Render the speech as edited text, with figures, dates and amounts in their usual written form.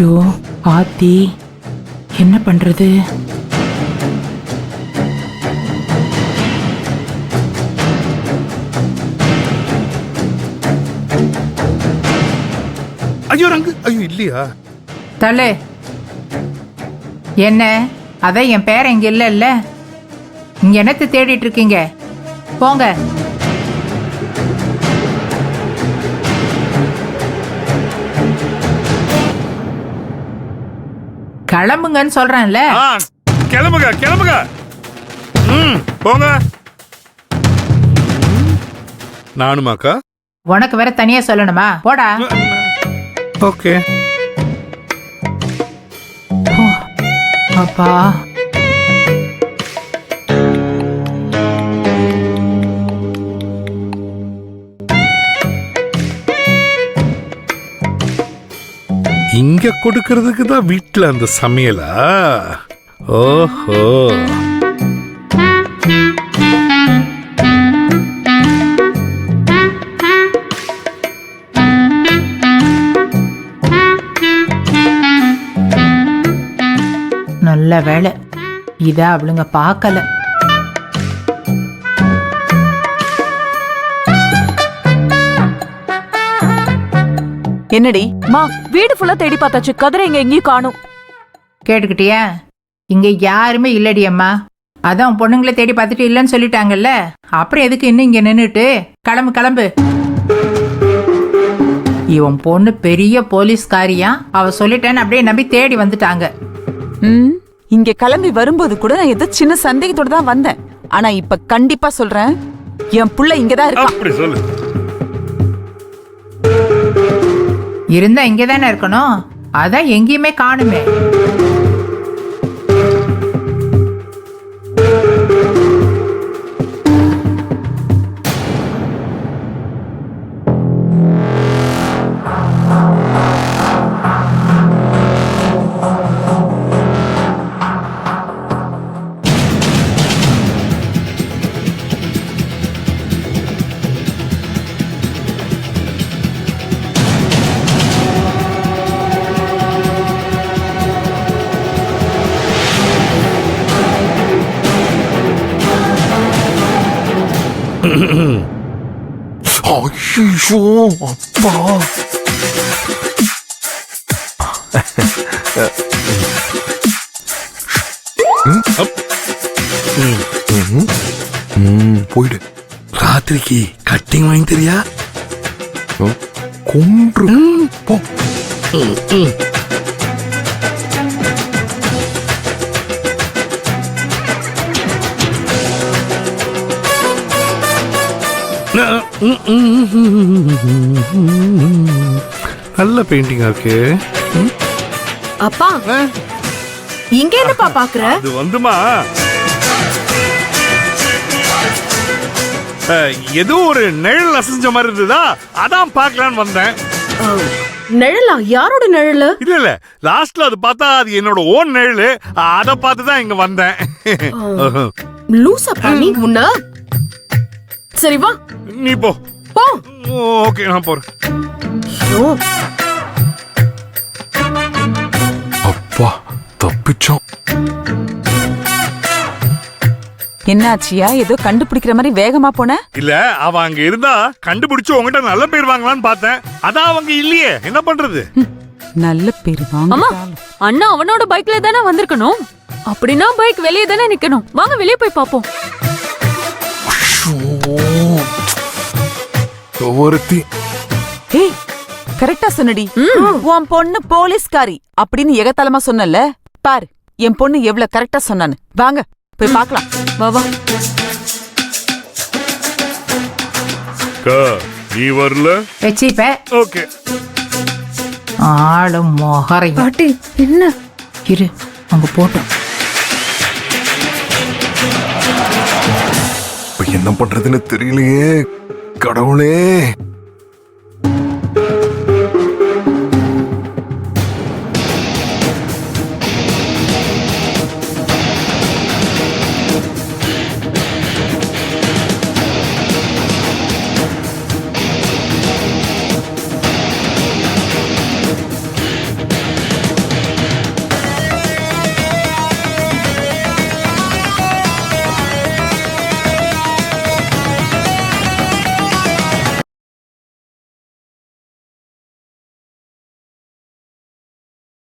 ஐயோ ஆத்தி, என்ன பண்றது? ஐயோ ரங்கு, ஐயோ இல்லையா? தலே, என்ன? அதான் என் பேர் இங்க இல்ல. இங்க என்னத்தை தேடிட்டு இருக்கீங்க? போங்க. கிளம்புங்கன்னு சொல்றேன்ல. கிளம்புங்க கிளம்புங்க. போங்க. நானுமாக்கா? உனக்கு வேற தனியா சொல்லணுமா? போடா. ஓகே. அப்பா, இங்க கொடுக்கறதுக்கு தான் வீட்டுல அந்த சமையலா? ஓஹோ. நல்ல வேலை, இத அவளுங்க பார்க்கல. என்னடி மா, வீடு ஃபுல்லா தேடி பார்த்தாச்சு, கதிரை இங்க எங்கேயும் காணும். கேட்டுக்கிட்டியா? இங்க யாருமே இல்லடி அம்மா. அதான் பொண்ணுங்களை தேடி பார்த்துட்டு இல்லைன்னு சொல்லிட்டாங்கல்ல, அப்புறம் எதுக்கு இன்னும் இங்க நின்னுட்டு? கிளம்பு கிளம்பு. இவன் பொண்ணு பெரிய போலீஸ்காரியா, அவ சொல்லிட்டேன்னு அப்படியே நம்பி தேடி வந்துட்டாங்க. இங்க கிளம்பி வரும்போது கூட நான் ஏதோ சின்ன சந்தேகத்தோட தான் வந்தேன். ஆனா இப்ப கண்டிப்பா சொல்றேன், என் புள்ள இங்கதான் இருக்கான். அப்படி சொல்லு. இருந்தா இங்கதானே இருக்கணும், அதான் எங்கேயுமே காணுமே. ஐயோ அப்பா, போயிடு. ராத்திரிக்கு கட்டிங் வாங்கி தெரியா? கொன்று போ. நல்ல பெயிண்டிங்கா இருக்கு. அப்பா, இங்க என்னப்பா பாக்குற? அது வந்துமா, ஏதோ ஒரு நிழல் அசைஞ்ச மாதிரி இருந்ததா, அதான் பாக்கலான்னு வந்தேன். நிழலா? யாரோட நிழலு? இல்ல இல்ல, லாஸ்ட்ல அது பார்த்தா அது என்னோட ஓன் நிழலு, அத பார்த்துதான் இங்க வந்தேன். லூசப்பா நீ முன்ன. சரி வா, நீ போ. போ. ஓகே, நான் போறேன். அப்பா தப்பிச்சோம். என்னாச்சியா? ஏதோ கண்டுபிடிக்கிற மாதிரி வேகமா போன? இல்ல, அவ அங்க இருந்தா கண்டுபிடிச்சு உங்ககிட்ட நல்ல பேர் வாங்கலாம்னு பார்த்தேன். அதான் அவங்க இல்லையே, என்ன பண்றது? நல்ல பேர் வாங்க. அம்மா, அண்ணா அவனோட பைக்ல தானே வந்திருக்கணும். அப்படின்னா பைக் வெளியே தானே நிக்கணும். வாங்க வெளியே போய் பாப்போம். ஒருத்தி ஏய், கரெக்டா சொன்னடி. உன் பொண்ணு போலீஸ்காரி அப்படின்னு எகத்தலமா சொன்னல பாரு, என் பொண்ணு எவ்வளவு கரெக்டா சொன்னான்னு. வாங்க போய் பார்க்கலாம். வா வா. நீ வரல? வச்சிப்ப. ஓகே. ஆளும் மொகரை. பாட்டி என்ன? இரு, அங்க போட்டோம். என்ன பண்றதுன்னு தெரியலையே கடவுளே.